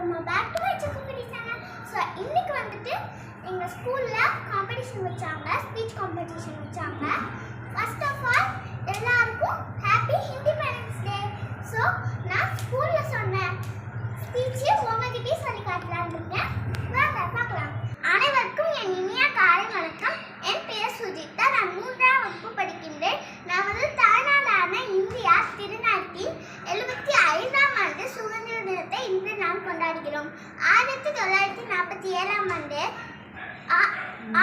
welcome back to my Chukupidi channel. So இன்னைக்கு வந்துட்டு எங்க ஸ்கூல்ல காம்படிஷன் வச்சாங்க, ஸ்பீச் காம்படிஷன் வச்சாங்க. First of all எல்லாருக்கும் ஹேப்பி இண்டிபெண்டன்ஸ் டே. So நான் ஸ்கூல்ல சொன்ன ஸ்பீச் உங்ககிட்ட சொல்லி காட்டலாம்னு இருக்கேன். வாங்க பார்க்கலாம். அனைவருக்கும் என் இனிய காலை வணக்கம். என் பெயர் சுஜிதா. நான் 3ஆம் வகுப்பு படிக்கின்றேன். நான் வந்து தாய்நாடான இந்தியா திருநாட்டின் 75ஆம் ஆண்டு சுதந்திர தினத்தை இன்று நாம் கொண்டாடுகிறோம். 1947ஆம் ஆண்டு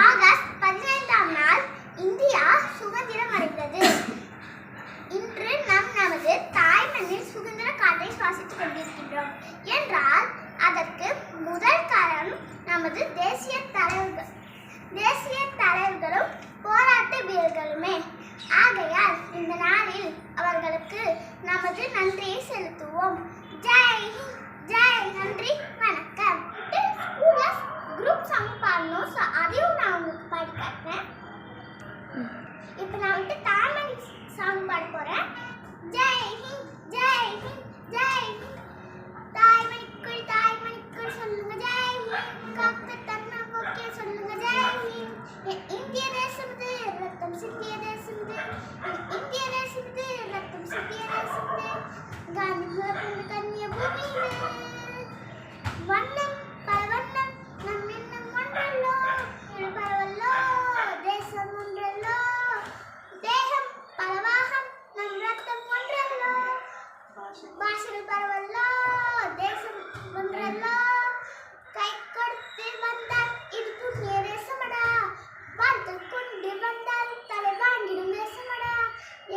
ஆகஸ்ட் 15ஆம் நாள் இந்தியா சுதந்திரம் அடைந்தது. இன்று நாம் நமது தாய்மண்ணில் சுதந்திர காற்றை சுவாசித்துக் கொண்டிருக்கின்றோம் என்றால் அதற்கு முதல் காரணம் நமது தேசிய தலைவர்களும் போராட்ட வீரர்களுமே. ஆகையால் இந்த நாளில் அவர்களுக்கு நமது நன்றியை செலுத்துவோம். ஜெய் ஜெய், நன்றி, வணக்கம். குரூப் சாங் பாடணும். ஸோ அதையும் நான் உங்களுக்கு பாடி காட்டுறேன். இப்போ நான் வந்துட்டு தாய்மணி சாங் பாட போகிறேன். ஜெய் ஹிந்த் ஜெய் ஹிந்த் ஜெய் ஹிந்த், தாய்மணிக்குள் சொல்லுங்க ஜெய் ஹிந்த், காக்க தன்னை ஓகே சொல்லுங்க ஜெய் ஹிந்த். இந்திய தேசம் இது, ரத்தம் சிந்திய தேசம் இது, இந்திய தேசம் இது, ரத்தம் சிந்திய தேசம் இது, காந்தி பிறந்த கன்னிய பூமியிலே வண்ணம் பல வண்ணம் நம் எண்ணம் ஒன்றல்லோ, பரவல்லோ தேசம் ஒன்றல்லோ, தேகம் பலவாகம் நம் ரத்தம் ஒன்றல்லோ, பாஷைகள் பரவல்லோ தேசம் ஒன்றல்லோ, கை கொடுத்து வந்தால் இது புண்ணிய தேசமடா, வாழ்த்து கொண்டு வந்தால் தலை வாங்கிடும் தேசமடா,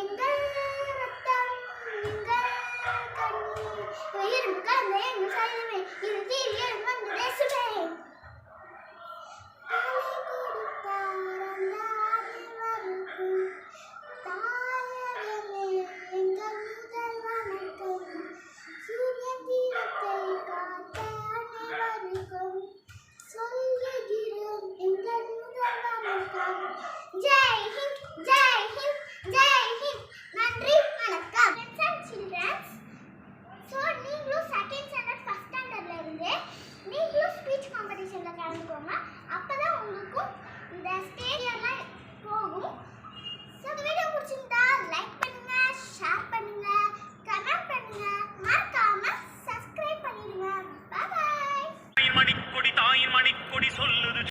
எங்கள் ரத்தம் எங்கள் கண்ணீர் இரும்பு கலந்த எங்கள் சைவமே, இது தீவியம் வந்த தேசமே. ஜெய் ஹிந்த் ஜெய் ஹிந்த் ஜெய் ஹிந்த், நன்றி, வணக்கம். Friends and children, so நீங்களும் செகண்ட் ஸ்டாண்டர்ட் ஃபர்ஸ்ட் ஸ்டாண்டர்ட்ல இருந்து நீங்களும் ஸ்பீச் காம்படிஷன்ல கலந்துக்கோங்க. அப்பதான் உங்களுக்கும் இந்த ஸ்டேஜ் எல்லாம் போகும். ஸோ இந்த வீடியோ பிடிச்சிருந்தா லைக் பண்ணுங்க, ஷேர் பண்ணுங்க.